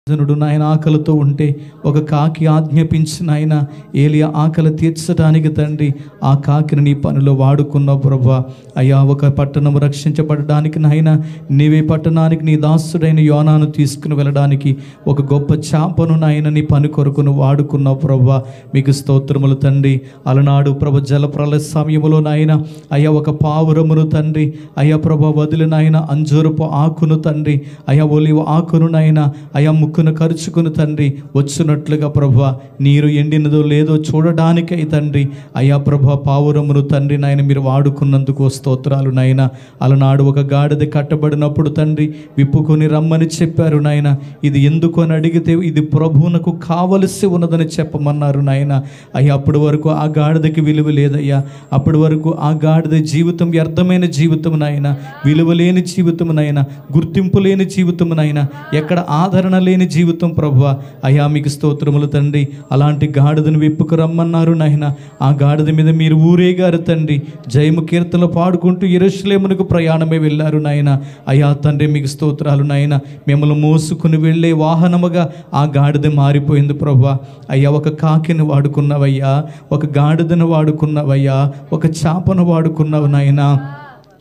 జనుడు నాయన ఆకలితో ఉంటే ఒక కాకి ఆజ్ఞాపించిన ఆయన ఏలియా ఆకలి తీర్చడానికి తండ్రి ఆ కాకిని నీ పనిలో వాడుకున్నావు ప్రభువా. అయ్యా, ఒక పట్టణం రక్షించబడడానికి నాయన నీవే పట్టణానికి నీ దాసుడైన యోనాను తీసుకుని వెళ్ళడానికి ఒక గొప్ప చేపను నాయన నీ పని కొరకును వాడుకున్నావు ప్రభువా. మీకు స్తోత్రములు తండ్రి. అలనాడు ప్రభు జలప్రలయ సమయంలో నాయన అయ్యా ఒక పావురమును తండ్రి అయ్యా ప్రభు వదిలిన ఆయన అంజూరపు ఆకును తండ్రి అయ్యా ఒలివ ఆకును నాయన అయ్యా ముక్కును కరుచుకుని తండ్రి వచ్చినట్లుగా ప్రభువా నీరు ఎండినదో లేదో చూడడానికై తండ్రి అయ్యా ప్రభు పావురమును తండ్రి నాయన మీరు వాడుకున్నందుకు స్తోత్రాలు నాయన. అలనాడు ఒక గాడిద కట్టబడినప్పుడు తండ్రి విప్పుకొని రమ్మని చెప్పారు నాయన. ఇది ఎందుకు అని అడిగితే ఇది ప్రభువునకు కావలసి ఉన్నదని చెప్పమన్నారు నాయన. అయ్యా అప్పటి వరకు ఆ గాడిదకి విలువ లేదయ్యా. అప్పటి వరకు ఆ గాడిద జీవితం వ్యర్థమైన జీవితం నాయన, విలువ లేని జీవితం నాయన, గుర్తింపు లేని జీవితం నాయన, ఎక్కడ ఆదరణ లేని జీవితం ప్రభువా. అయ్యా మీకు స్తోత్రములు తండ్రి. అలాంటి గాడిదను విప్పుకు రమ్మన్నారు నాయన. ఆ గాడిద మీద మీరు ఊరేగారు తండ్రి. జయము కీర్తనలు పాడుకుంటూ యెరూషలేమునకు ప్రయాణమే వెళ్ళారు నాయన. అయ్యా తండ్రి మీకు స్తోత్రాలు నాయన. మిమ్మల్ని మోసుకుని వెళ్ళే వాహనముగా ఆ గాడిద మారిపోయింది ప్రభువా. అయ్యా ఒక కాకిని వాడుకున్నావయ్యా, ఒక గాడిదను వాడుకున్నావయ్యా, ఒక చేపను వాడుకున్నావు నాయన.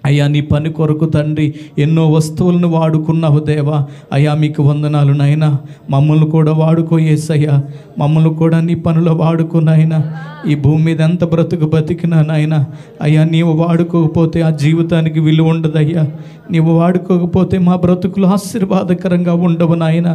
అయ్యా నీ పని కొరకు తండ్రి ఎన్నో వస్తువులను వాడుకున్నావు దేవా. అయ్యా మీకు వందనాలు నాయన. మమ్మల్ని కూడా వాడుకో యేసయ్యా, మమ్మల్ని కూడా నీ పనులు వాడుకున్నాయన. ఈ భూమి మీద ఎంత బ్రతుకు బతికినా నాయన అయ్యా నీవు వాడుకోకపోతే ఆ జీవితానికి విలువ ఉండదయ్యా. నీవు వాడుకోకపోతే మా బ్రతుకులు ఆశీర్వాదకరంగా ఉండవు నాయన.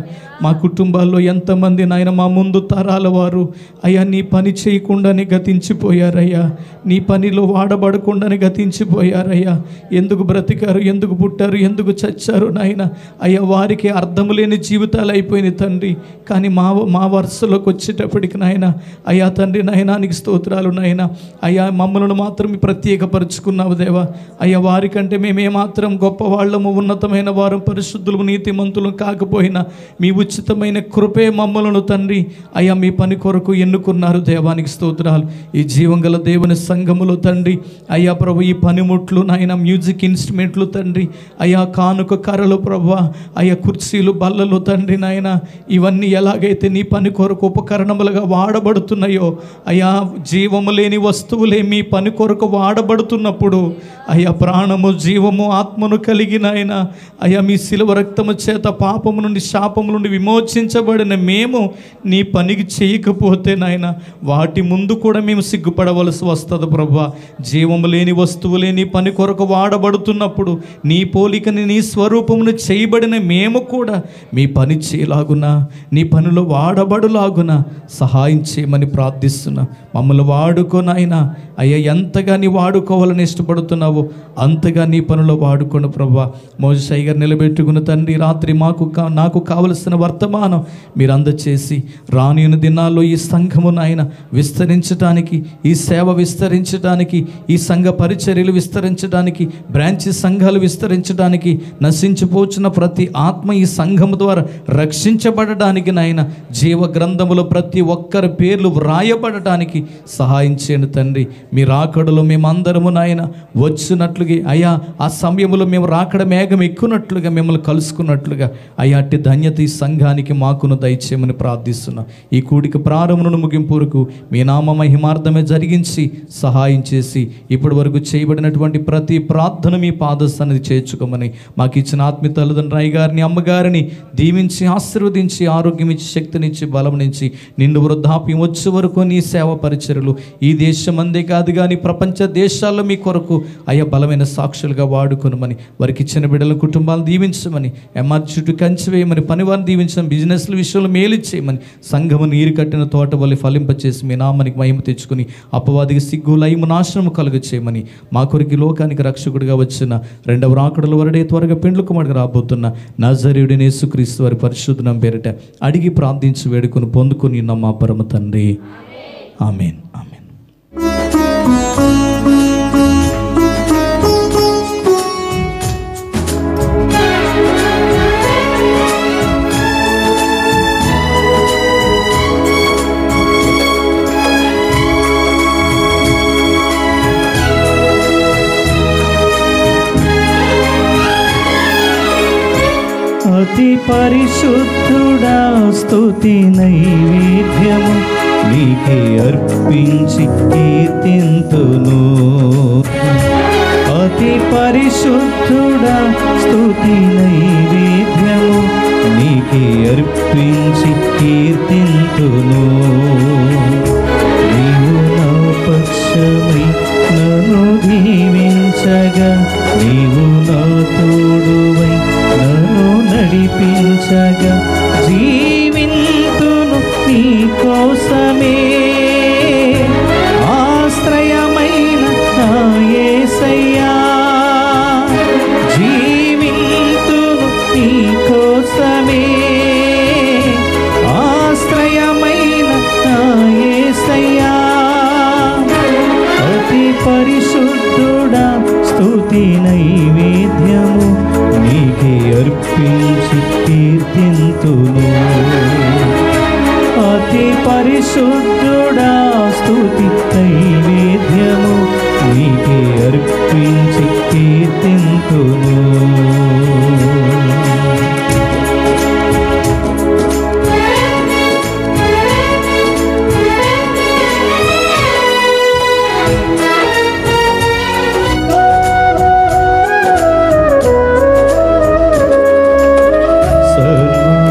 మా కుటుంబాల్లో ఎంతమంది నాయన మా ముందు తరాల వారు అయ్యా నీ పని చేయకుండానే గతించిపోయారయ్యా, నీ పనిలో వాడబడకుండానే గతించిపోయారయ్యా. ఎందుకు బ్రతికారు, ఎందుకు పుట్టారు, ఎందుకు చచ్చారు నాయన. అయ్యా వారికి అర్థము లేని జీవితాలు అయిపోయినాయి తండ్రి. కానీ మా వరుసలోకి వచ్చేటప్పటికి నాయన అయ్యా తండ్రి నాయనానికి స్తోత్రాలు నాయన. అయ్యా మమ్మల్ని మాత్రం ప్రత్యేకపరుచుకున్నావు దేవా. అయ్యా వారికంటే మేమేమాత్రం గొప్పవాళ్ళము, ఉన్నతమైన వారు, పరిశుద్ధులు, నీతిమంతులు కాకపోయినా మీ ఉచితమైన కృపే మమ్మలను తండ్రి అయ్యా మీ పని కొరకు ఎన్నుకున్నారు. దేవానికి స్తోత్రాలు. ఈ జీవంగల దేవుని సంఘములో తండ్రి అయ్యా ప్రభు ఈ పనిముట్లు నాయన, మ్యూజిక్ ఇన్స్ట్రుమెంట్లు తండ్రి అయ్యా, కానుక కర్రలు ప్రభు అయ్యా, కుర్చీలు బల్లలు తండ్రి నాయన, ఇవన్నీ ఎలాగైతే నీ పని కొరకు ఉపకరణములుగా వాడబడుతున్నాయో అయ్యా, జీవము లేని వస్తువులే మీ పని కొరకు వాడబడుతున్నప్పుడు అయ్యా ప్రాణము, జీవము, ఆత్మను కలిగిన ఆయన అయ్యా మీ శిలువ రక్తము చేత పాపము నుండి, శాపము నుండి విమోచించబడిన మేము నీ పనికి చేయకపోతే నాయన వాటి ముందు కూడా మేము సిగ్గుపడవలసి వస్తుంది ప్రభువా. జీవము లేని వస్తువులే నీ పని కొరకు వాడబడుతున్నప్పుడు నీ పోలికని, నీ స్వరూపమును చేయబడిన మేము కూడా మీ పని చేయలాగున, నీ పనిలో వాడబడులాగున సహాయం చేయమని ప్రార్థిస్తున్నా. మమ్మల్ని వాడుకోనాయనా అయ్యా, ఎంతగా నీ వాడుకోవాలని ఇష్టపడుతున్నావు అంతగా నీ పనిలో వాడుకోను ప్రభువా. మోషయ్య గారు నిలబెట్టుకున్న తండ్రి రాత్రి నాకు కావలసిన వర్తమానం మీరు అందచేసి రానున్న దినాల్లో ఈ సంఘము నాయన విస్తరించడానికి, ఈ సేవ విస్తరించడానికి, ఈ సంఘ పరిచర్యలు విస్తరించడానికి, బ్రాంచి సంఘాలు విస్తరించడానికి, నశించిపోచిన ప్రతి ఆత్మ ఈ సంఘము ద్వారా రక్షించబడడానికి నాయన, జీవ గ్రంథములో ప్రతి ఒక్కరి పేర్లు వ్రాయబడటానికి సహాయం చేయండి తండ్రి. మీ రాకడలో మేమందరము నాయన వచ్చినట్లుగా అయ్యా, ఆ సమయంలో మేము రాకడ మేఘం ఎక్కునట్లుగా, మిమ్మల్ని కలుసుకున్నట్లుగా అయ్యా అట్టి ధన్యత ఈ సంఘానికి మాకును దయచేయమని ప్రార్థిస్తున్నాం. ఈ కూడిక ప్రారంభమును ముగింపు వరకు మీ నామ మహిమార్థమే జరిగించి సహాయం చేసి ఇప్పటి వరకు చేయబడినటువంటి ప్రతి ప్రార్థన మీ పాదసన్నిధి చేర్చుకోమని, మాకు ఇచ్చిన ఆత్మీయ తల్లిదండ్రులు రాయి గారిని, అమ్మగారిని దీవించి ఆశీర్వదించి, ఆరోగ్యం ఇచ్చి, శక్తినిచ్చి, బలం నుంచి నిండు వృద్ధాప్యం వచ్చే వరకు నీ సేవ పరిచర్యలు ఈ దేశం అందే కాదు కానీ ప్రపంచ దేశాల్లో మీ కొరకు అయ్యా బలమైన సాక్షులుగా వాడుకొనమని, వారికి ఇచ్చిన బిడ్డల కుటుంబాలను దీవించమని, ఎంఆర్ చుట్టూ కంచి వేయమని, పని వారిని దీవించమని, బిజినెస్ల విషయంలో మేలు చేయమని, సంఘము నీరు కట్టిన తోట వల్ల ఫలింపచేసి మీ నామానికి మహిమ తెచ్చుకుని అపవాదికి సిగ్గు, లయము, నాశనము కలుగ చేయమని, మా కొరికి లోకానికి రక్షకుడిగా వచ్చిన రెండవ రాకడల వరడే త్వరగా పెండ్లు కుమారుడిగా రాబోతున్న నజరేయుడైన యేసుక్రీస్తు వారి పరిశుద్ధ నామమున పేరిట అడిగి ప్రార్థించి వేడుకొని పొందుకొని ఉన్న మా పరమ తండ్రి. ఆమేన్. ఆమేన్. అతి పరిశుద్ధుడా స్తుతి నైవేద్యము నీకే అర్పించి కీర్తింతును. అతి పరిశుద్ధుడా స్తుతి నైవేద్యము నీకే అర్పించి కీర్తింతును. నీవు నా పక్షమై నన్ను దీవించగా, నీవు నా తోడువై నన్ను నడిపించగా, జీవింతును నీ కోసమే. ఆశ్రయమైన నా యేసయ్యా, జీవింతును నీ కోసమే. ఆశ్రయమైన నా యేసయ్యా, అతి పరిశుద్ధుడా స్తుతి నైవేద్యము నీకే అర్పించి కీర్తింతును. అతి పరిశుద్ధుడా స్తుతి నైవేద్యము నీకే అర్పించి కీర్తింతును.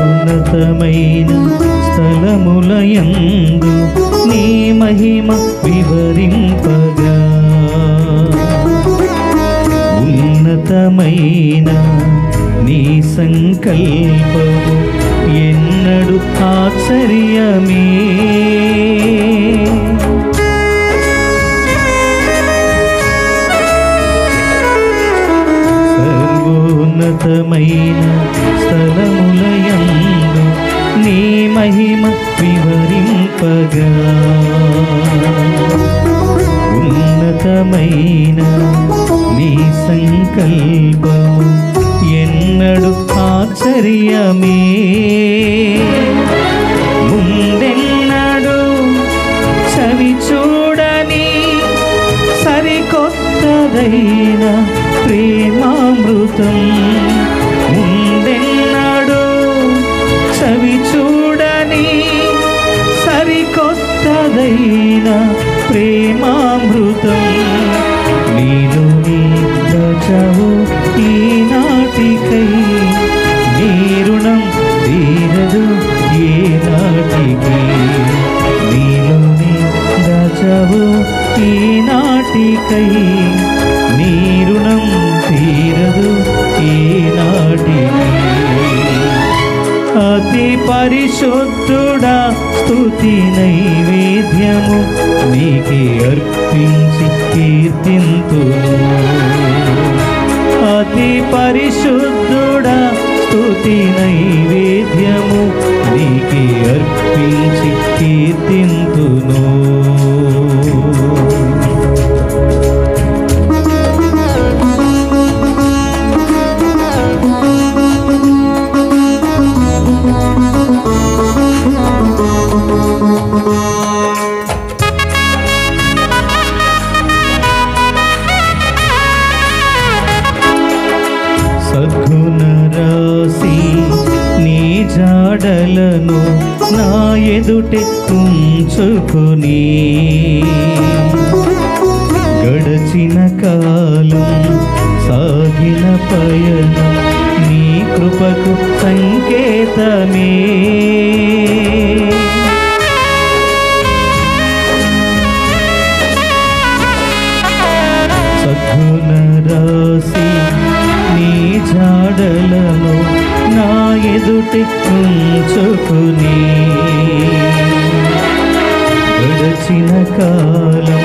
సర్వోన్నతమైన స్థలములయందు నీ మహిమ వివరింపగా, ఉన్నతమైన నీ సంకల్పము ఎన్నడు ఆశ్చర్యమే. సర్వోన్నతమైన స్థలములయందు నీ మహిమ వివరింపగా, ఉన్నతమైన నీ సంకల్పము ఎన్నడు ఆశ్చర్యమే. ముందెన్నడు చవి చూడని సరికొత్తదైన ప్రేమామృతం, ముందెన్నడు చవి చూడని సరికొత్తదైన ప్రేమామృతం, నీలో నీ దాచావు ఈనాటికై, నీ రుణం తీరదు ఏనాటికి. నీలో నీ దాచావు ఈనాటికై, నీ రుణం తీరదు ఏనాటికి. అతి పరిశుద్ధుడా స్తుతి నైవేద్యము నీకే అర్పించి కీర్తింతును. అతి పరిశుద్ధుడా స్తుతి నైవేద్యము నీకే అర్పించి కీర్తింతును. సద్గుణ రాశి నీ జాడలను నా ఎదుటే ఉంచుకుని, గడచిన కాలం సాగిన పయనం నీ కృపకు సంకేతమే. సద్గుణ రాశి నీ జాడలను నా ఎదుటి ఉంచుకుని, గడచిన కాలం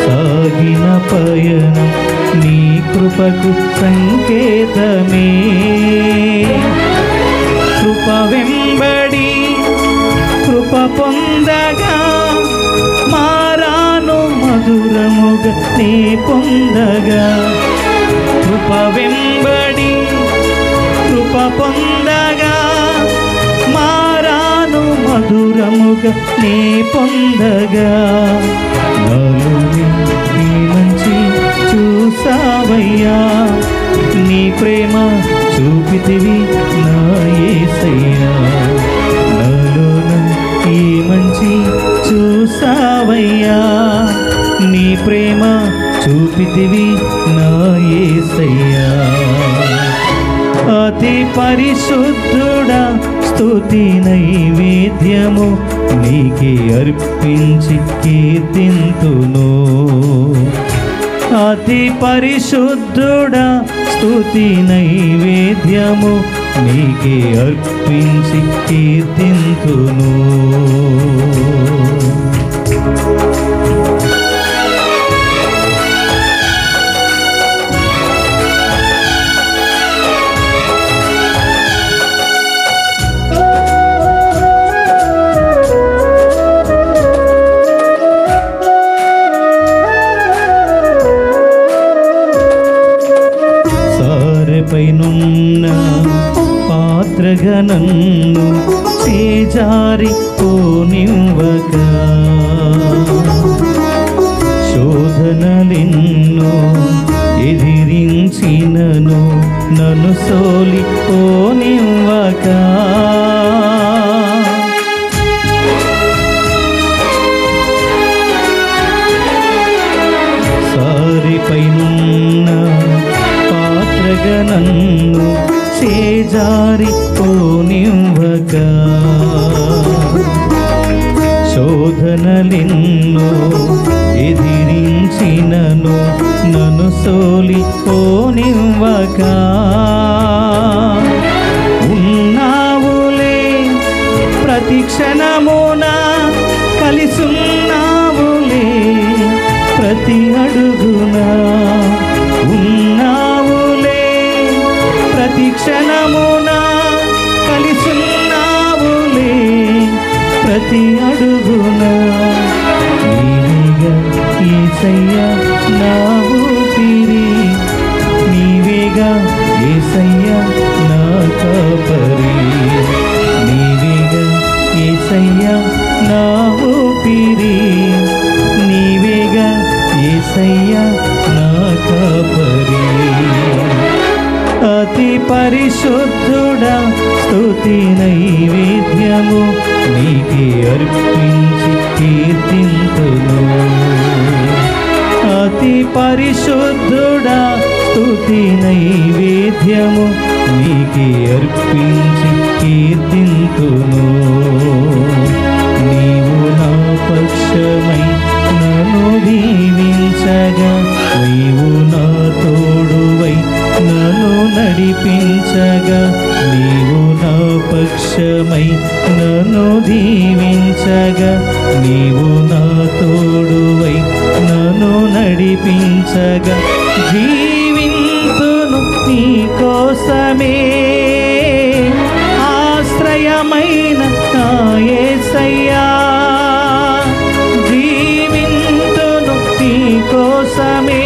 సాగిన పయనం నీ కృపకు సంకేతమే. కృప వెంబడి కృప పొందగా, మారాను మధురముగా నీ పొందగా. కృప వెంబడి కృప పొందగా, మారాను మధురముగా నీ పొందగా. నాలో నీ మంచి చూసావయ్యా, నీ ప్రేమ చూపితివి నా యేసయ్యా, నాలోన ఈ మంచి చూసావయ్యా, నీ ప్రేమ చూపితివి నా యేసయ్యా. అతి పరిశుద్ధుడా స్తుతి నైవేద్యము నీకే అర్పించి కీర్తింతును. అతి పరిశుద్ధుడా స్తుతి నైవేద్యము నీకే అర్పించి కీర్తింతును. పైనున్న పాత్రగా నన్ను చేజారి పోనివ్వక, శోధనలెన్నో ఎదిరించినను నన్ను సోలి పోనివ్వక, సారిపైనున్న నన్ను చేజారి పోనివ్వక, శోధనలెన్నో ఎదిరించినను నన్ను సోలి పోనివ్వక, ఉన్నావులే ప్రతి క్షణమున కలిసున్నావులే ప్రతి అడుగునా, ఉన్నావులే ప్రతి క్షణమున కలిసున్నావులే ప్రతి అడుగునా, నీవేగా యేసయ్యా నా ఊపిరి, నీవేగా యేసయ్యా నా కాపరి, నీవేగా యేసయ్యా నా ఊపిరి, నీవేగా యేసయ్యా నా కాపరి. అతి పరిశుద్ధుడా స్తుతి నైవేద్యము నీకే అర్పించి కీర్తింతును. అతి పరిశుద్ధుడా స్తుతి నైవేద్యము నీకే అర్పించి కీర్తింతును. నీవు నా పక్షమై నన్ను దీవించగా, నీవు నా తోడువై నన్ను నడిపించగా, నీవు నా పక్షమై నన్ను దీవించగా, నీవు నా తోడువై నన్ను నడిపించగా, జీవింతును నీ కోసమే ఆశ్రయమైన నా యేసయ్యా, జీవింతును నీ కోసమే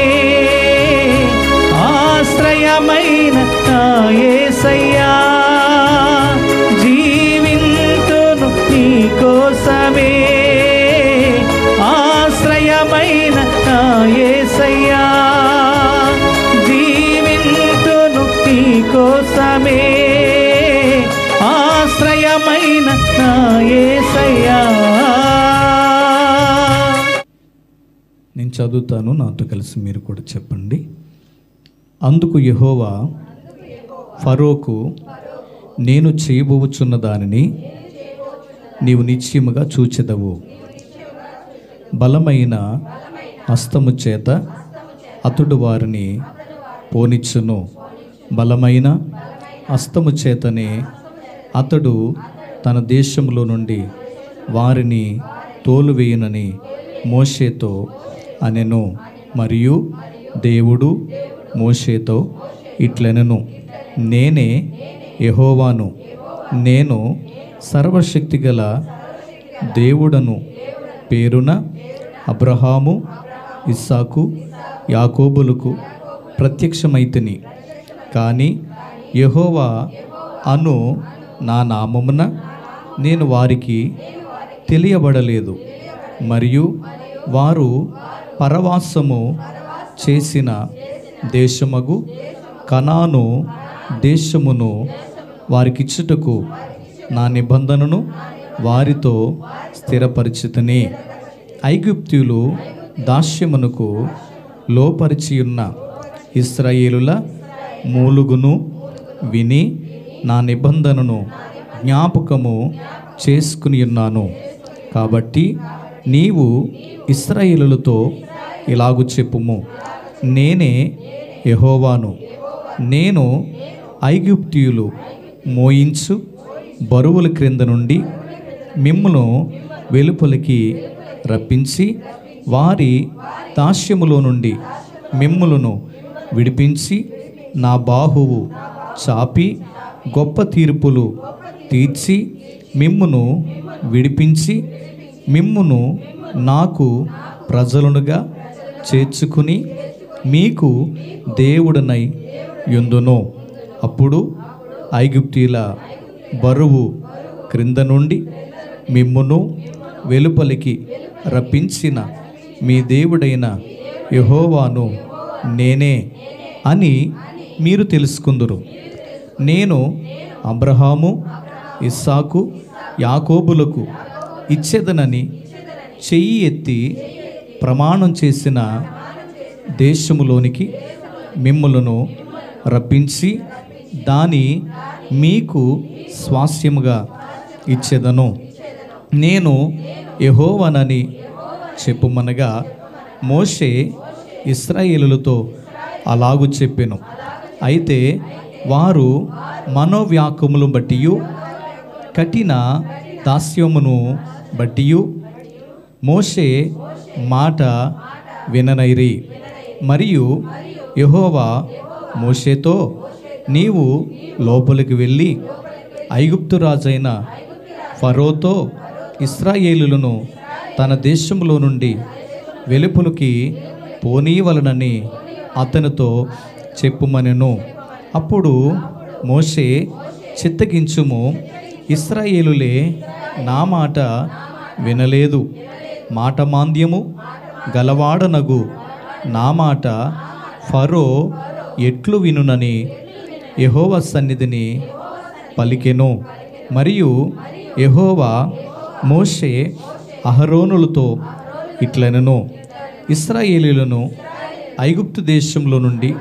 ఆశ్రయమైన నా యేసయ్యా, జీవింతును నీ కోసమే ఆశ్రయమైన నా యేసయ్యా, జీవింతును నీ కోసమే ఆశ్రయమైన నా యేసయ్యా. నేను చదువుతాను, నాతో కలిసి మీరు కూడా చెప్పండి. అందుకు యెహోవా ఫరోకు, నేను చేయబోచున్న దానిని నీవు నిశ్చయముగా చూచెదవు, బలమైన హస్తము చేత అతడు వారిని పోనిచ్చును, బలమైన హస్తము చేతనే అతడు తన దేశంలో నుండి వారిని తోలువేయునని మోషేతో అనెను. మరియు దేవుడు మోషేతో ఇట్లనెను, నేనే యెహోవాను, నేను సర్వశక్తిగల దేవుడను పేరున అబ్రహాము, ఇస్సాకు, యాకోబులకు ప్రత్యక్షమైతిని. కానీ యెహోవా అను నా నామమున నేను వారికి తెలియబడలేదు, మరియు వారు పరవాసము చేసిన దేశమగు కనాను దేశమును వారికిచ్చుటకు నా నిబంధనను వారితో స్థిరపరిచితిని. ఐగుప్తీయులు దాస్యమునకు లోపరిచియున్న ఇశ్రాయేలుల మూలుగును విని నా నిబంధనను జ్ఞాపకము చేసుకుని ఉన్నాను. కాబట్టి నీవు ఇశ్రాయేలులతో ఇలాగు చెప్పుము, నేనే యెహోవాను. నేను ఐగుప్తీయులు మోయించు బరువుల క్రింద నుండి మిమ్మును వెలుపలికి రప్పించి వారి దాస్యములో నుండి మిమ్ములను విడిపించి నా బాహువు చాపి గొప్ప తీర్పులు తీర్చి మిమ్మును విడిపించి మిమ్మును నాకు ప్రజలునుగా చేర్చుకుని మీకు దేవుడనై యుందును. అప్పుడు ఐగుప్తీయుల బరువు క్రింద నుండి మిమ్మును వెలుపలికి రప్పించిన మీ దేవుడైన యెహోవాను నేనే అని మీరు తెలుసుకుందురు. నేను అబ్రహాము, ఇస్సాకు, యాకోబులకు ఇచ్చేదనని చెయ్యి ఎత్తి ప్రమాణం చేసిన దేశములోనికి మిమ్ములను రప్పించి దాని మీకు స్వాస్యముగా ఇచ్చేదను. నేను యెహోవానని చెప్పుమనగా మోషే ఇశ్రాయేలులతో అలాగు చెప్పెను. అయితే వారు మనోవ్యాకుములను బట్టియు కఠిన దాస్యమును బట్టియు మోషే మాట విననైరి. మరియు యెహోవా మోషేతో, నీవు లోపలికి వెళ్ళి ఐగుప్తు రాజైన ఫరోతో ఇశ్రాయేలులను తన దేశంలో నుండి వెలుపలికి పోనీవలనని అతనితో చెప్పుమనెను. అప్పుడు మోషే, చిత్తగించుము, ఇశ్రాయేలులే నా మాట వినలేదు. మాట మాంద్యము గలవాడనగు నా మాట ఫరో ఎట్లు వినునని యెహోవా సన్నిధిని పలికెను. మరియు యెహోవా మోషే అహరోనులతో ఇట్లనెను, ఇశ్రాయేలీయులను ఐగుప్తు దేశంలో నుండి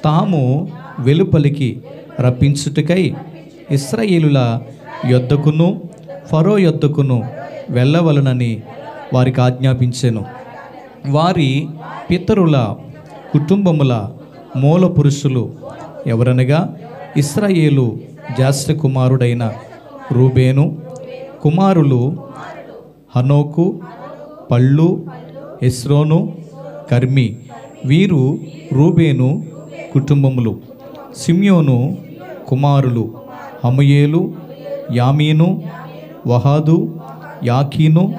తాము వెలుపలికి రప్పించుటకై ఇశ్రాయేలుల యొద్దకును ఫరో యొద్దకును వెళ్ళవలనని వారికి ఆజ్ఞాపించెను. వారి పితరుల కుటుంబముల మూల పురుషులు ఎవరనగా ఇశ్రాయేలు జ్యేష్ఠ కుమారుడైన రూబేను కుమారులు హనోకు, పళ్ళు, హెస్రోను, కర్మి. వీరు రూబేను కుటుంబములు. సిమ్యోను కుమారులు హముయేలు, యామీను, వహాదు, యాకీను,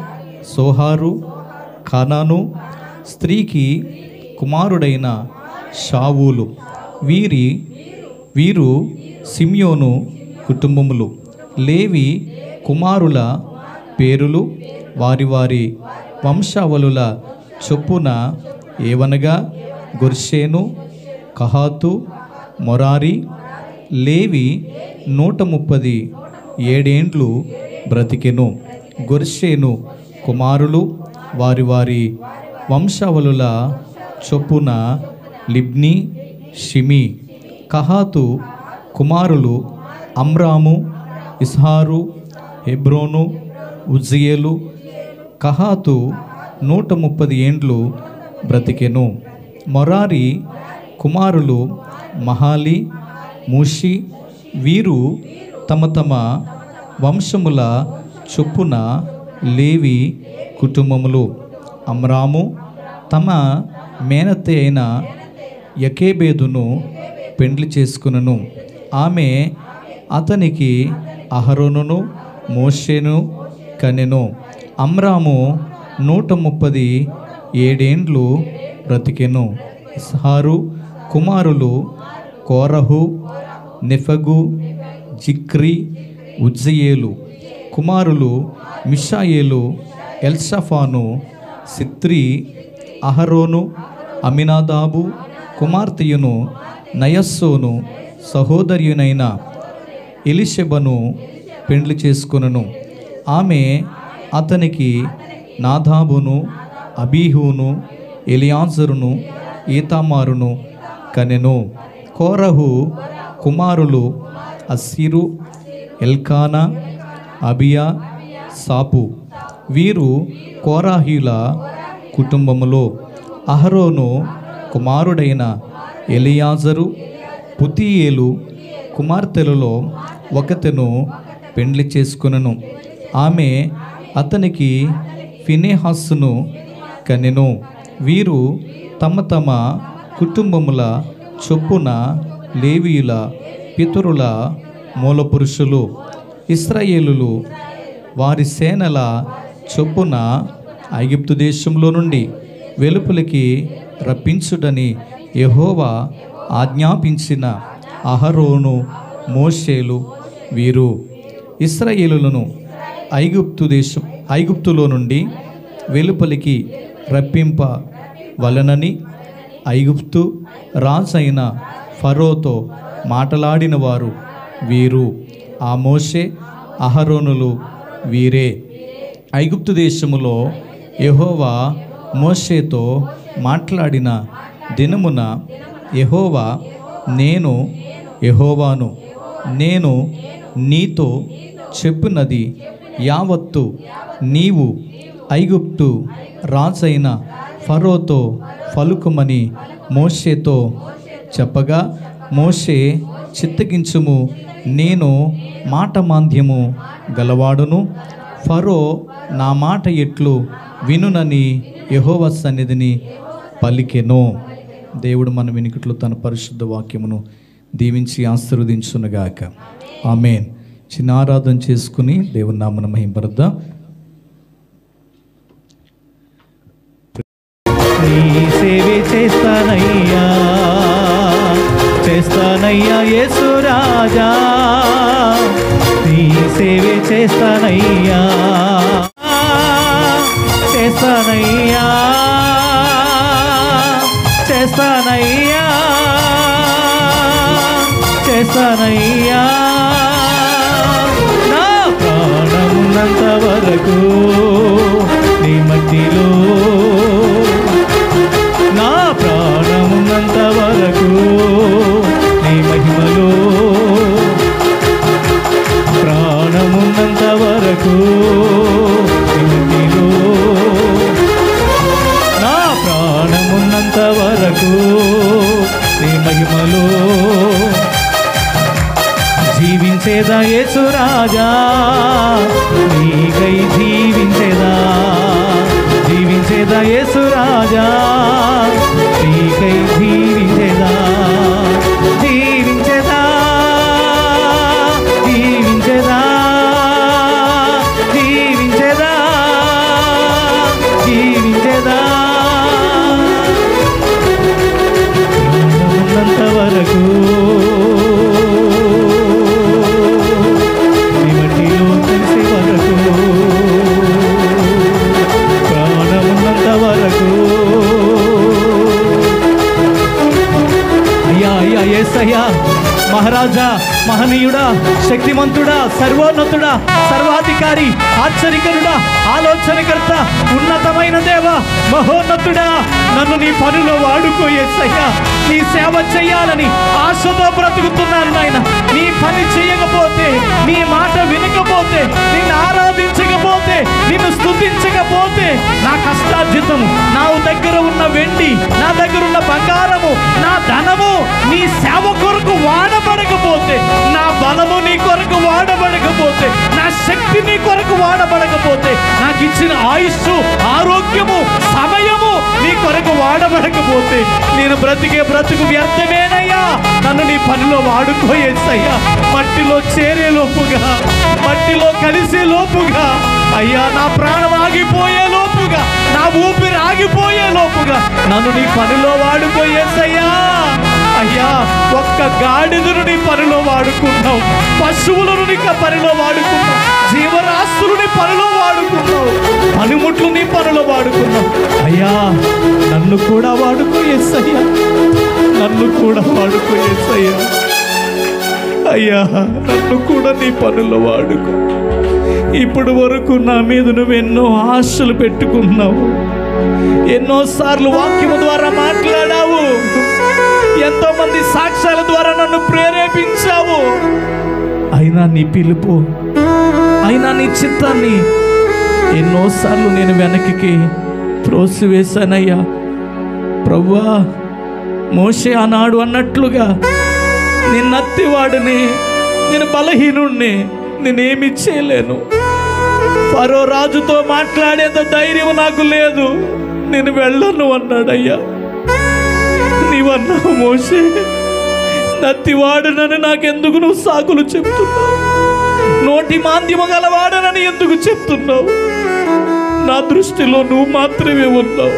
సోహారు, ఖానాను. స్త్రీకి కుమారుడైన షావూలు. వీరు సిమ్యోను కుటుంబములు. లేవి కుమారుల పేరులు వారి వారి వంశావళుల చొప్పున ఏవనగా గొర్షేను, కహాతు, మొరారి. లేవి 137 బ్రతికెను. గొర్షేను కుమారులు వారి వారి వంశావళుల చొప్పున లిబ్ని, షిమి. కహాతు కుమారులు అమ్రాము, ఇస్హారు, హెబ్రోను, ఉజ్జియేలు. కహాతు 130 బ్రతికెను. మొరారి కుమారులు మహాలి, మూషి. వీరు తమ తమ వంశముల చొప్పున లేవి కుటుంబములు. అమ్రాము తమ మేనత్త అయిన యకేబేదును పెండ్లి చేసుకునను. ఆమె అతనికి అహరోనును మోషేను కనెను. అమ్రాము 137 బ్రతికెను. ఇస్హారు కుమారులు కోరహు, నెఫగు, జిక్రి, ఉజ్జియేలు. కుమారులు మిషాయేలు, ఎల్షాఫాను, సిత్రి, అహరోను, అమినాదాబు. కుమార్తెయును నయస్సోను, సహోదరియునైన ఎలీషెబను పెండ్లి చేసుకొనెను. ఆమె అతనికి నాదాబును, అబీహును, ఎలియాజరును, ఈతామారును కనెను. కోరహు కుమారులు అస్సిరు, ఎల్కానా, అబియా, సాపు. వీరు కోరాహీల కుటుంబములో. అహరోను కుమారుడైన ఎలియాజరు పుతీయేలు కుమార్తెలలో ఒకతెను పెండ్లి చేసుకొనెను. ఆమె అతనికి ఫినెహాసును కనెను. వీరు తమ తమ కుటుంబముల చొప్పున లేవీయుల పితరుల మూలపురుషులు. ఇశ్రాయేలులు వారి సేనల చొప్పున ఐగుప్తు దేశంలో నుండి వెలుపలికి రప్పించుటని యెహోవా ఆజ్ఞాపించిన అహరోను, మోషేలు వీరు. ఇశ్రాయేలులను ఐగుప్తులో నుండి వెలుపలికి రప్పింప వలనని ఐగుప్తు రాజైన ఫరోతో మాటలాడిన వారు వీరు. ఆ మోషే, అహరోనులు వీరే. ఐగుప్తు దేశములో యెహోవా మోషేతో మాట్లాడిన దినమున యెహోవా, నేను యెహోవాను, నేను నీతో చెప్పినది యావత్తు నీవు ఐగుప్తు రాజైన ఫరోతో పలుకుమని మోషేతో చెప్పగా, మోషే చిత్తగించుము, నేను మాటమాంద్యము గలవాడును, ఫరో నా మాట ఎట్లు వినునని యెహోవా సన్నిధిని పలికెను. దేవుడు మన వెనుకట్లో తన పరిశుద్ధ వాక్యమును దీవించి ఆశీర్వదించునుగాక. ఆమేన్. చిన్న ఆరాధన చేసుకుని దేవుని నామమున మహిమపరుద్దాం. నీ సేవే చేస్తానయ్యా, చేస్తానయ్యా యేసు రాజా, నీ సేవే చేస్తానయ్యా, చేస్తానయ్యా, చేస్తానయ్యా, చేస్తానయ్యా. నా ప్రాణమున్నంత వరకు నీ మధ్యలో, నా ప్రాణమున్నంత వరకు నీ మహిమలో, ప్రాణమున్నంత వరకు నీ మధ్యలో, నా ప్రాణమున్నంత వరకు నీ మహిమలో జీవించేదా యేసు రాజా, నీకై జీవించేదా, జీవించేదా యేసు రాజా, నీకై జీవించేదా, జీవించేదా, జీవించేదా, జీవించేదా, జీవించేదా. ఉన్నంత వరకు యేసయ్యా, మహారాజా, మహనీయుడా, శక్తిమంతుడా, సర్వోన్నతుడా, సర్వాధికారి, ఆశ్చర్యకరుడా, ఆలోచనకర్త, ఉన్నతమైన దేవ, మహోన్నతుడా, నన్ను నీ పనిలో వాడుకో యేసయ్యా. నీ సేవ చేయాలని ఆశతో బ్రతుకుతున్నాను నాయన. నీ పని చేయకపోతే, నీ మాట వినకపోతే, నిన్ను ఆరాధించకపోతే, నిన్ను స్తుతించకపోతే నా కష్టార్జితము, నా దగ్గర ఉన్న వెండి, నా దగ్గర ఉన్న బంగారము, నా ధనము నీ సేవ కొరకు వాడబడకపోతే, నా బలము నీ కొరకు వాడబడకపోతే, నా శక్తి నీ కొరకు వాడబడకపోతే, నాకు ఇచ్చిన ఆయుస్సు, ఆరోగ్యము, సమయము నీ కొరకు వాడబడకపోతే నేను బ్రతికే బ్రతుకు వ్యర్థమేనయ్యా. నన్ను నీ పనిలో వాడుకో యేసయ్యా. మట్టిలో చేరే లోపుగా, మట్టిలో కలిసే లోపుగా, అయ్యా నా ప్రాణం ఆగిపోయే లోపుగా, నా ఊపిరి ఆగిపోయే లోపుగా నన్ను నీ పనిలో వాడుకో యేసయ్యా. అయ్యా, ఒక్క గాడిదను నీ పనిలో వాడుకున్నావు, పశువులను నీ పనిలో వాడుకున్నావు, జీవరాశులని పనిలో వాడుకున్నావు, పనిముట్లు నీ పనిలో వాడుకున్నావు. అయ్యా, నన్ను కూడా వాడుకో యేసయ్యా, నన్ను కూడా వాడుకో యేసయ్యా. అయ్యా నన్ను కూడా నీ పనుల్లో వాడుకో. ఇప్పటి వరకు నా మీద నువ్వెన్నో ఆశలు పెట్టుకున్నావు, ఎన్నోసార్లు వాక్యము ద్వారా మాట్లాడావు, ఎంతో మంది సాక్ష్యాల ద్వారా నన్ను ప్రేరేపించావు. అయినా నీ పిలుపు, అయినా నీ చిత్తాన్ని ఎన్నోసార్లు నేను వెనక్కి త్రోసివేశానయ్యా. ప్రభువా, మోషే ఆనాడు అన్నట్లుగా నేను నత్తివాడిని, నేను బలహీనుణ్ణి, నేనేమి చేయలేను. ఫరో రాజుతో మాట్లాడేంత ధైర్యం నాకు లేదు, నేను వెళ్ళను అన్నాడయ్యా. నీవన్నావు మోషే, నత్తివాడనని నాకెందుకు నువ్వు సాకులు చెప్తున్నావు? నోటి మాంద్యము గలవాడనని ఎందుకు చెప్తున్నావు? నా దృష్టిలో నువ్వు మాత్రమే ఉన్నావు.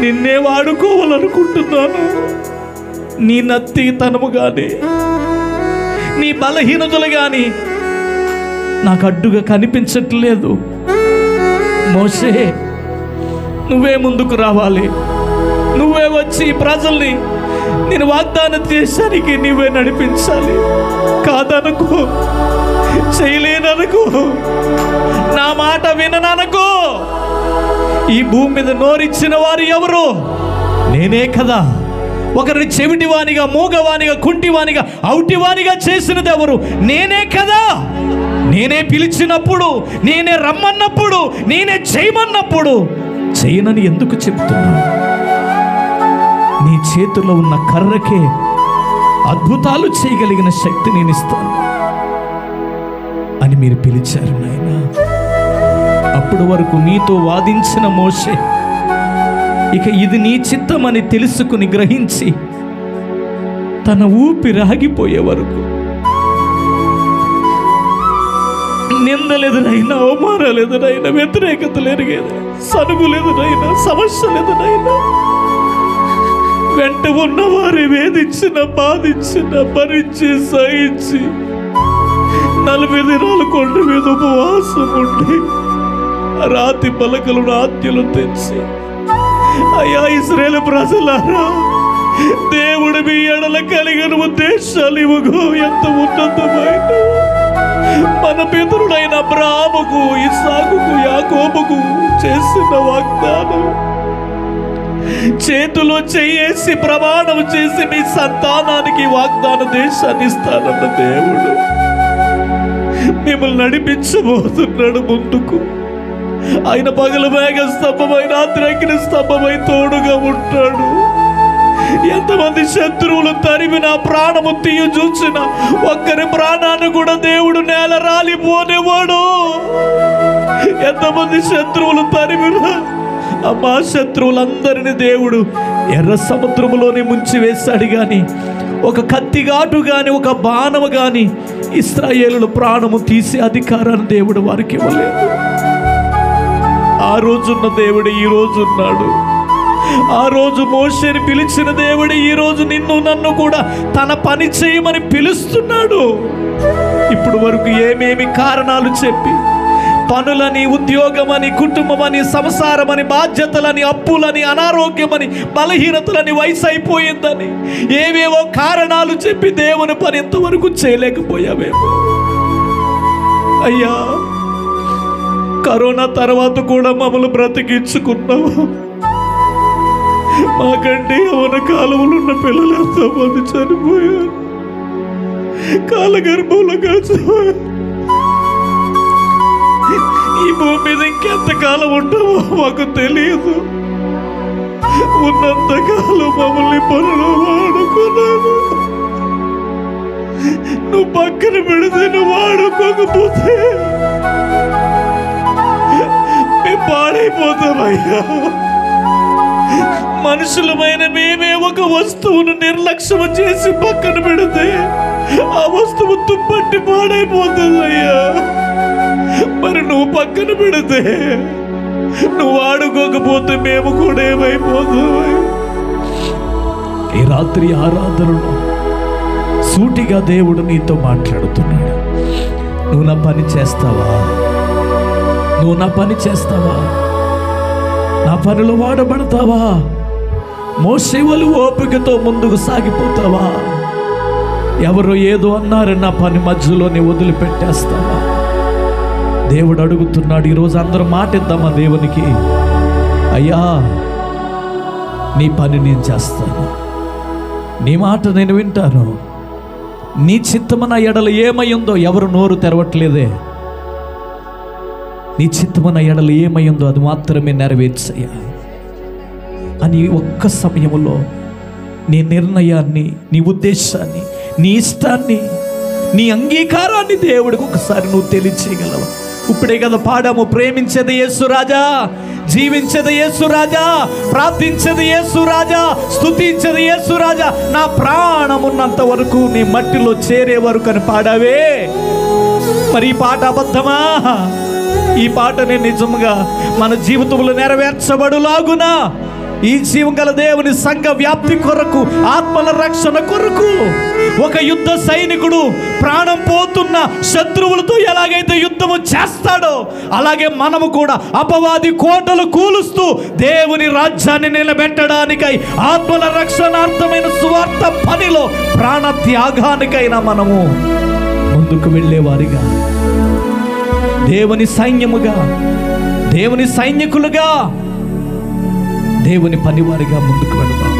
నిన్నే వాడుకోవాలనుకుంటున్నాను. నీ నత్తితనము కానీ, నీ బలహీనతలు కానీ నాకు అడ్డుగా కనిపించట్లేదు. మోషే, నువ్వే ముందుకు రావాలి, నువ్వే వచ్చి ప్రజల్ని నేను వాగ్దాన దేశానికి నువ్వే నడిపించాలి. కాదనుకో, చేయలేననుకో, నా మాట వినననుకో. ఈ భూమి మీద నోరిచ్చిన వారు ఎవరు? నేనే కదా. ఒకరిని చెవిటివానిగా, మూగవానిగా, కుంటివానిగా, ఔటివానిగా చేసినది ఎవరు? నేనే కదా. నేనే పిలిచినప్పుడు, నేనే రమ్మన్నప్పుడు, నేనే చేయమన్నప్పుడు చేయనని ఎందుకు చెప్తున్నాను? నీ చేతిలో ఉన్న కర్రకే అద్భుతాలు చేయగలిగిన శక్తి నేను ఇస్తాను అని మీరు పిలిచారు నాయనా. అప్పటి వరకు నీతో వాదించిన మోషే ఇక ఇది నీ చిత్తమని తెలుసుకుని గ్రహించి తన ఊపిరాగిపోయే వరకు నిందలేదునైనా, అవమానాలేదునైనా, వ్యతిరేకతలు ఎరిగేది, సనుగులేదునైనా, సమస్యలేదునైనా, వెంట ఉన్న వారి వేధించిన, బాధించిన, భరించి, సహించి 40 దినాలు కొండ మీద ఉపవాసం ఉండి రాతి పలకలను ఆజ్ఞలు తెచ్చి, అయ్యా ఇశ్రాయేలు ప్రజలారా, దేవుడు మీ ఎడల కలిగిన ఉద్దేశాలు ఇవ్వగో ఎంత ఉన్నతమైన, మన పితరుడైన అబ్రాహాముకు, ఇస్సాకుకు, యాకోబుకు చేసిన వాగ్దానం, చేతిలో చేసి ప్రమాణం చేసి మీ సంతానానికి వాగ్దాన దేశాన్ని ఇస్తానన్న దేవుడు మిమ్మల్ని నడిపించబోతున్నాడు ముందుకు. ఆయన పగలు మేఘ స్తంభమై, రాత్రి అగ్ని స్తంభమై తోడుగా ఉంటాడు. ఎంతమంది శత్రువులు తరిమిన, ప్రాణము తీయ చూసిన ఒక్కరి ప్రాణాన్ని కూడా దేవుడు నేల రాలిపోనేవాడు. ఎంతమంది శత్రువులు తరిమిన అమ్మా, శత్రువులందరినీ దేవుడు ఎర్ర సముద్రములోనే ముంచి వేశాడు. కానీ ఒక కత్తిగాటు కానీ, ఒక బాణము కానీ ఇశ్రాయేలుల ప్రాణము తీసే అధికారాన్ని దేవుడు వారికి ఇవ్వలేదు. ఆ రోజున్న దేవుడు ఈ రోజు ఉన్నాడు. ఆ రోజు మోషేని పిలిచిన దేవుడు ఈ రోజు నిన్ను నన్ను కూడా తన పని చేయమని పిలుస్తున్నాడు. ఇప్పుడు వరకు ఏమేమి కారణాలు చెప్పి, పనులని, ఉద్యోగమని, కుటుంబమని, సంసారమని, బాధ్యతలని, అప్పులని, అనారోగ్యమని, బలహీనతలని, వయసు అయిపోయిందని ఏవేవో కారణాలు చెప్పి దేవుని పని ఇంతవరకు చేయలేకపోయావేమో. అయ్యా, కరోనా తర్వాత కూడా మమ్మల్ని బ్రతికించుకున్నావు. మాకంటే యవ్వన కాలంలో ఉన్న పిల్లలు ఎంతోమంది చనిపోయారు, కాలగర్భంలో కాల్చిపోయారు. ఈ భూమి మీద ఇంకెంతకాలం ఉంటావో మాకు తెలియదు. ఉన్నంతకాలం మమ్మల్ని పనులు వాడుకున్నాను. నువ్వు పక్కన పెడితే, నువ్వు వాడుకోకపోతే మేము పాడైపోతామయ్యా. మనుషులమైన మేమే ఒక వస్తువును నిర్లక్ష్యం చేసి పక్కన పెడితే ఆ వస్తువు తుప్పట్టి పాడైపోతుందయ్యా. మరి నువ్వు పక్కన పెడితే, నువ్వు వాడుకోకపోతే మేము కూడా ఏమైపోతావు? ఈ రాత్రి ఆరాధనలో సూటిగా దేవుడు నీతో మాట్లాడుతున్నాడు. నువ్వు నా పని చేస్తావా? నువ్వు నా పని చేస్తావా? నా పనిలో వాడబడతావా? మోషే వలె ఓపికతో ముందుకు సాగిపోతావా? ఎవరో ఏదో అన్నారని నా పని మధ్యలోనే వదిలిపెట్టేస్తావా? దేవుడు అడుగుతున్నాడు ఈరోజు, అందరూ మాట ఇద్దామా దేవునికి? అయ్యా, నీ పని నేను చేస్తాను, నీ మాట నేను వింటాను, నీ చిత్తమన ఎడల ఏమయ్యిందో ఎవరు నోరు తెరవట్లేదే, నీ చిత్తమన ఎడల ఏమయ్యిందో అది మాత్రమే నెరవేర్చయ్యా అని ఒక్క సమయంలో నీ నిర్ణయాన్ని, నీ ఉద్దేశాన్ని, నీ ఇష్టాన్ని, నీ అంగీకారాన్ని దేవుడికి ఒకసారి నువ్వు తెలియచేయగలవు. ఇప్పుడే కదా పాడాము, ప్రేమించేది యేసు రాజా, జీవించేది యేసు రాజా, ప్రార్థించేది యేసు రాజా, స్తుతించేది యేసు రాజా, నా ప్రాణం ఉన్నంత వరకు నీ మట్టిలో చేరే వరకు అని పాడావే. మరి ఈ పాట అబద్ధమా? ఈ పాటని నిజంగా మన జీవితంలో నెరవేర్చబడులాగునా ఈ జీవం గల దేవుని సంఘ వ్యాప్తి కొరకు, ఆత్మల రక్షణ కొరకు ఒక యుద్ధ సైనికుడు ప్రాణం పోతున్న శత్రువులతో ఎలాగైతే యుద్ధము చేస్తాడో అలాగే మనము కూడా అపవాది కోటలు కూలుస్తూ దేవుని రాజ్యాన్ని నిలబెట్టడానికై, ఆత్మల రక్షణార్థమైన సువార్త పనిలో ప్రాణ త్యాగానికైనా మనము ముందుకు వెళ్ళేవారిగా, దేవుని సైన్యముగా, దేవుని సైనికులుగా, దేవుని పనివారిగా ముందుకు వెళదాం.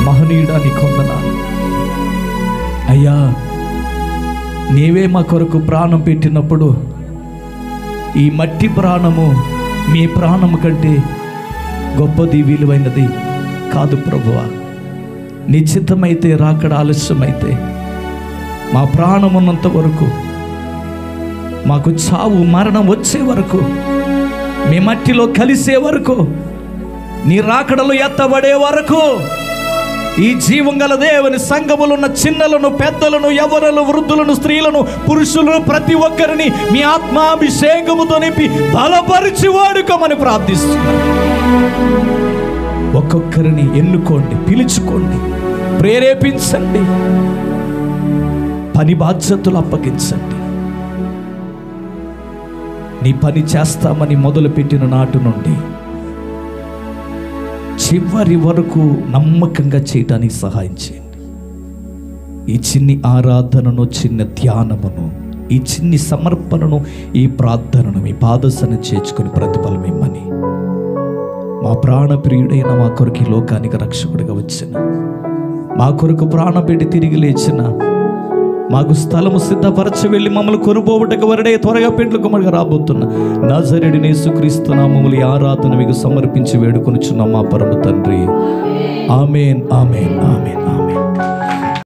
మహనీయుడా, నీ కొందనాలు అయ్యా. నీవే మా కొరకు ప్రాణం పెట్టినప్పుడు ఈ మట్టి ప్రాణము మీ ప్రాణము కంటే గొప్పది, విలువైనది కాదు ప్రభువా. నిశ్చితమైతే రాకడ ఆలస్యమైతే మా ప్రాణం ఉన్నంత వరకు, మాకు చావు మరణం వచ్చే వరకు, మీ మట్టిలో కలిసే వరకు, నీ రాకడలు ఎత్తబడే వరకు ఈ జీవం గల దేవుని సంఘములు ఉన్న చిన్నలను, పెద్దలను, యవ్వనులను, వృద్ధులను, స్త్రీలను, పురుషులను ప్రతి ఒక్కరిని మీ ఆత్మాభిషేకముతో నింపి బలపరిచి వాడుకోమని ప్రార్థిస్తున్నాను. ఒక్కొక్కరిని ఎన్నుకోండి, పిలుచుకోండి, ప్రేరేపించండి, పని బాధ్యతలు అప్పగించండి. నీ పని చేస్తామని మొదలుపెట్టిన నాటి నుండి చివరి వరకు నమ్మకంగా చేయడానికి సహాయం చేయండి. ఈ చిన్ని ఆరాధనను, చిన్న ధ్యానమును, ఈ చిన్ని సమర్పణను, ఈ ప్రార్థనను మీ పాదసన చేర్చుకుని ప్రతిఫలం ఇమ్మని, మా ప్రాణప్రియుడైన మా కొరకు ఈ లోకానికి రక్షకుడిగా వచ్చిన, మా కొరకు ప్రాణం పెట్టి తిరిగి లేచిన, మాకు స్థలము సిద్ధపరచి వెళ్ళి మమ్మల్ని కొనుపోవుటకు వరడే త్వరగా పెండ్లు కుమారుగా రాబోతున్న నజరేయుడైన యేసుక్రీస్తు నామములో ఈ ఆరాధన మీకు సమర్పించి వేడుకొనుచున్నాం మా పరమ తండ్రి. ఆమేన్, ఆమేన్, ఆమేన్.